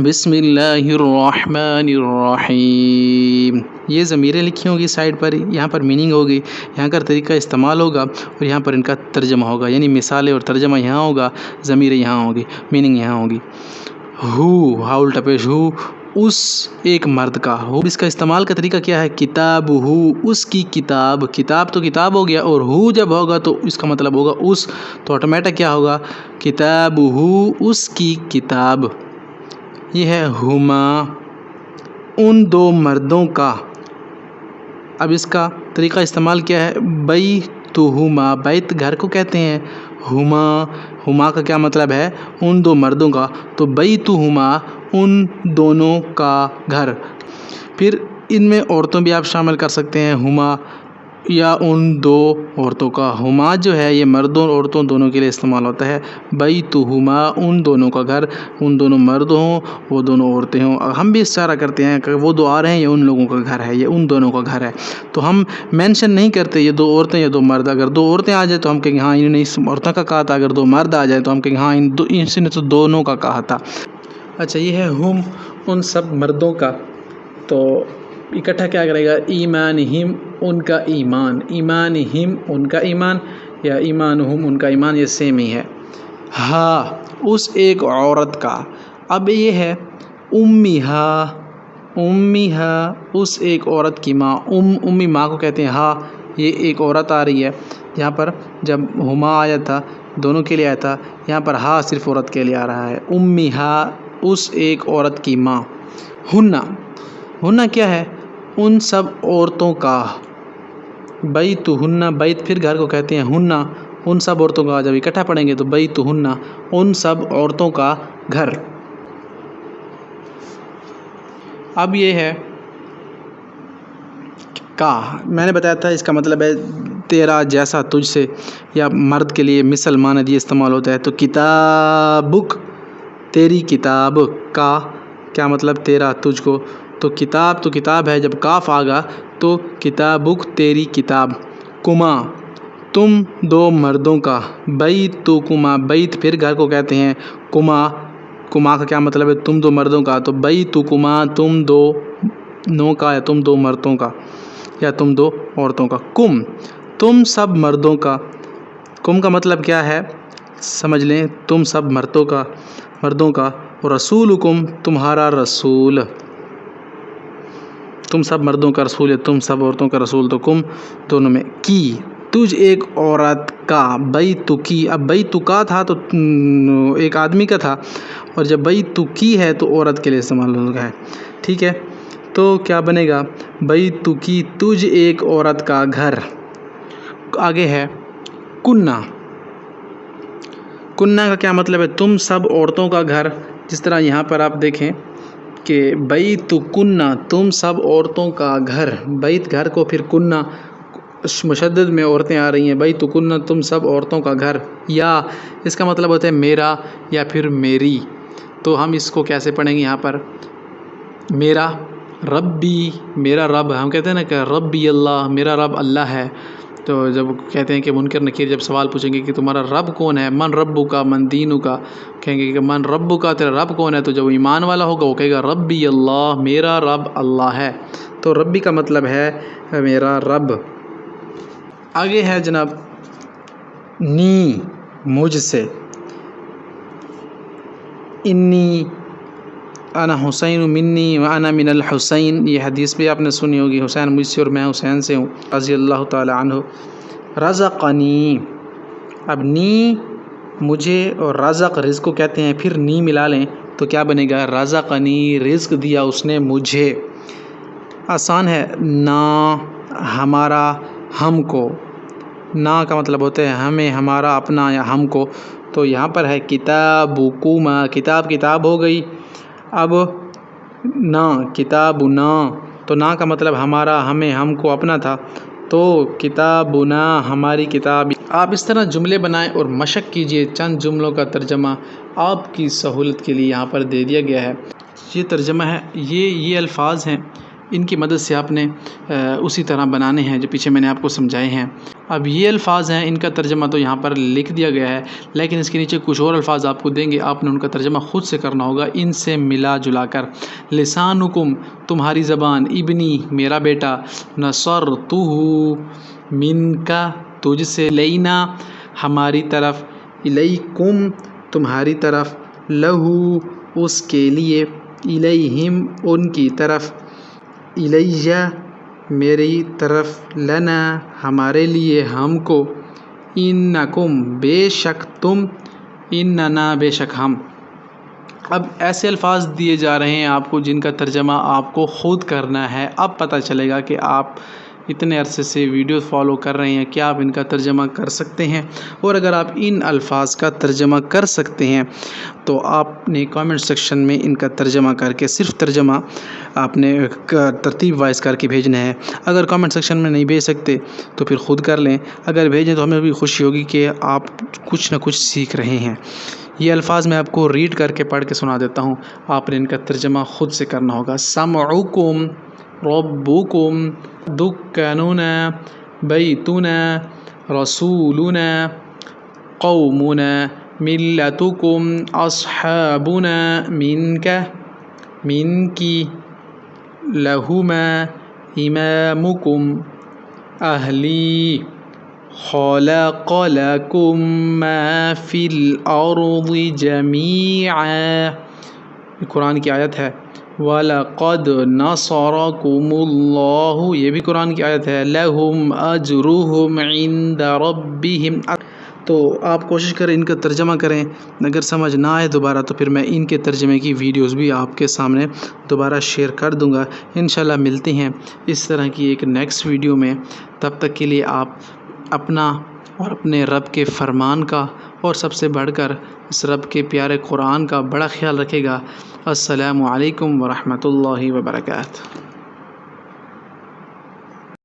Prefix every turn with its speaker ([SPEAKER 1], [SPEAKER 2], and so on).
[SPEAKER 1] بسم اللہ الرحمن الرحیم. یہ ضمیریں لکھی ہوں گی سائڈ پر، یہاں پر میننگ ہوگی، یہاں کا طریقہ استعمال ہوگا اور یہاں پر ان کا ترجمہ ہوگا، یعنی مثالیں اور ترجمہ یہاں ہوگا، ضمیریں یہاں ہوگی، میننگ یہاں ہوگی. ہو، ہا الٹا پیش، ہو اس ایک مرد کا. ہو اس کا استعمال کا طریقہ کیا ہے؟ کتاب ہو، اس کی کتاب. کتاب تو کتاب ہو گیا، اور ہو جب ہوگا تو اس کا مطلب ہوگا اس، تو آٹومیٹک کیا ہوگا؟ کتاب ہو، اس کی کتاب. یہ ہے ہما، ان دو مردوں کا. اب اس کا طریقہ استعمال کیا ہے؟ بیتہما، بیت گھر کو کہتے ہیں. ہما، ہما کا کیا مطلب ہے؟ ان دو مردوں کا. تو بیتہما، ان دونوں کا گھر. پھر ان میں عورتوں بھی آپ شامل کر سکتے ہیں، ہما یا ان دو عورتوں کا. ہما جو ہے یہ مردوں اور عورتوں دونوں کے لیے استعمال ہوتا ہے. بیتہما، ان دونوں کا گھر، ان دونوں مرد ہوں، وہ دونوں عورتیں ہوں. ہم بھی اشارہ کرتے ہیں کہ وہ دو آ رہے ہیں، یہ ان لوگوں کا گھر ہے، یہ ان دونوں کا گھر ہے. تو ہم مینشن نہیں کرتے یہ دو عورتیں یا دو مرد. اگر دو عورتیں آ جائیں تو ہم کہیں گے ہاں انہوں نے اس عورتوں کا کہا تھا. اگر دو مرد آ جائیں تو ہم کہیں گے ہاں اس نے تو دونوں کا کہا تھا. اچھا، یہ ہے ہم، ان سب مردوں کا. تو اکٹھا کیا کرے گا؟ ایمانہم، ان کا ایمان. ایمانہم، ان کا ایمان، یا ایمانہم، ان کا ایمان، یہ سیم ہی ہے. ہاں، اس ایک عورت کا. اب یہ ہے امیہا، امیہا، اس ایک عورت کی ماں. امی ماں کو کہتے ہیں. ہاں، یہ ایک عورت آ رہی ہے. یہاں پر جب ہما آیا تھا دونوں کے لیے آیا تھا، یہاں پر ہاں صرف عورت کے لیے آ رہا ہے. امیہا، اس ایک عورت کی ماں. ہنہ، ہنہ کیا ہے؟ ان سب عورتوں کا. بیتہنہ، بیت پھر گھر کو کہتے ہیں. ہنہ، ان سب عورتوں کا. جب اکٹھا پڑھیں گے تو بیتہنہ، ان سب عورتوں کا گھر. اب یہ ہے کا. میں نے بتایا تھا اس کا مطلب ہے تیرا جیسا، تجھ سے، یا مرد کے لیے مثل ماند یہ استعمال ہوتا ہے. تو کتابک، تیری کتاب. کا کیا مطلب؟ تیرا، تجھ کو. تو کتاب تو کتاب ہے، جب کاف آگا تو کتابک، تیری کتاب. کما، تم دو مردوں کا. بیتکما، بیت پھر گھر کو کہتے ہیں. کما، کما کا کیا مطلب ہے؟ تم دو مردوں کا. تو بیتکما، تم دو نو کا، یا تم دو مردوں کا، یا تم دو عورتوں کا. کم، تم سب مردوں کا. کم کا مطلب کیا ہے؟ سمجھ لیں، تم سب مردوں کا. رسولکم، تمہارا رسول. تم سب مردوں کا رسول ہے، تم سب عورتوں کا رسول. تو کم دونوں میں. کی، تجھ ایک عورت کا. بیتکی، اب بیتکا تھا تو ایک آدمی کا تھا، اور جب بیتکی ہے تو عورت کے لیے استعمال ہوگا ہے. ٹھیک ہے، تو کیا بنے گا؟ بیتکی، تجھ ایک عورت کا گھر. آگے ہے کنہ. کنہ کا کیا مطلب ہے؟ تم سب عورتوں کا گھر. جس طرح یہاں پر آپ دیکھیں کہ بیتکنہ، تم سب عورتوں کا گھر. بیت گھر کو، پھر کنہ مشدد میں عورتیں آ رہی ہیں. بیتکنہ، تم سب عورتوں کا گھر. یا اس کا مطلب ہوتا ہے میرا، یا پھر میری. تو ہم اس کو کیسے پڑھیں گے؟ یہاں پر میرا، ربی، میرا رب. ہم کہتے ہیں نا کہ ربی اللہ، میرا رب اللہ ہے. تو جب کہتے ہیں کہ منکر نکیر جب سوال پوچھیں گے کہ تمہارا رب کون ہے، من ربو کا، من دینو کا، کہیں گے کہ من ربو کا، تیرا رب کون ہے؟ تو جب ایمان والا ہوگا وہ کہے گا ربی اللہ، میرا رب اللہ ہے. تو ربی کا مطلب ہے میرا رب. آگے ہے جناب نی، مجھ سے. انی انا حسین منی وانا من الحسین. یہ حدیث بھی آپ نے سنی ہوگی، حسین مجھ سے اور میں حسین سے ہوں، رضی اللہ تعالی عنہ. رزقنی، اب نی مجھے، اور رزق رزق کو کہتے ہیں. پھر نی ملا لیں تو کیا بنے گا؟ رزقنی، رزق دیا اس نے مجھے. آسان ہے. نا، ہمارا، ہم کو. نا کا مطلب ہوتا ہے ہمیں، ہمارا، اپنا، یا ہم کو. تو یہاں پر ہے کتابکما، کتاب کتاب ہو گئی. اب نا، کتاب نا، تو نا کا مطلب ہمارا، ہمیں، ہم کو، اپنا تھا. تو کتابنا، ہماری کتاب. آپ اس طرح جملے بنائیں اور مشق کیجئے. چند جملوں کا ترجمہ آپ کی سہولت کے لیے یہاں پر دے دیا گیا ہے. یہ ترجمہ ہے، یہ الفاظ ہیں، ان کی مدد سے آپ نے اسی طرح بنانے ہیں جو پیچھے میں نے آپ کو سمجھائے ہیں. اب یہ الفاظ ہیں، ان کا ترجمہ تو یہاں پر لکھ دیا گیا ہے، لیکن اس کے نیچے کچھ اور الفاظ آپ کو دیں گے، آپ نے ان کا ترجمہ خود سے کرنا ہوگا ان سے ملا جلا کر۔ لسانکم تمہاری زبان، ابنی میرا بیٹا، نصرتہ منک تجھ سے، لینا ہماری طرف، الیکم تمہاری طرف، لہو اس کے لیے، الیہم ان کی طرف، الیہ میری طرف، لنا ہمارے لیے ہم کو، انکم بے شک تم، اننا بے شک ہم۔ اب ایسے الفاظ دیے جا رہے ہیں آپ کو جن کا ترجمہ آپ کو خود کرنا ہے۔ اب پتہ چلے گا کہ آپ اتنے عرصے سے ویڈیو فالو کر رہے ہیں، کیا آپ ان کا ترجمہ کر سکتے ہیں؟ اور اگر آپ ان الفاظ کا ترجمہ کر سکتے ہیں تو آپ نے کامنٹ سیکشن میں ان کا ترجمہ کر کے، صرف ترجمہ آپ نے ترتیب وائز کر کے بھیجنا ہے۔ اگر کامنٹ سیکشن میں نہیں بھیج سکتے تو پھر خود کر لیں، اگر بھیجیں تو ہمیں بھی خوشی ہوگی کہ آپ کچھ نہ کچھ سیکھ رہے ہیں۔ یہ الفاظ میں آپ کو ریڈ کر کے پڑھ کے سنا دیتا ہوں، آپ نے ان کا ترجمہ خود سے کرنا ہوگا۔ سمعکم ربکم، دکاننا بیتنا، رسولنا، قومنا، ملتکم، اصحابنا، منک منکی، لہما امامکم، اہلی، خلق لکم ما فی الارض جمیعا، یہ قرآن کی آیت ہے۔ وَلَقَدْ نَصَرَكُمُ اللَّهُ، یہ بھی قرآن کی آیت ہے۔ لَهُمْ أَجْرُهُمْ عِنْدَ رَبِّهِمْ۔ تو آپ کوشش کریں ان کا ترجمہ کریں، اگر سمجھ نہ آئے دوبارہ تو پھر میں ان کے ترجمے کی ویڈیوز بھی آپ کے سامنے دوبارہ شیئر کر دوں گا۔ انشاءاللہ ملتے ہیں اس طرح کی ایک نیکسٹ ویڈیو میں، تب تک کے لیے آپ اپنا اور اپنے رب کے فرمان کا، اور سب سے بڑھ کر اس رب کے پیارے قرآن کا بڑا خیال رکھے گا۔ السلام علیکم ورحمۃ اللہ وبرکاتہ۔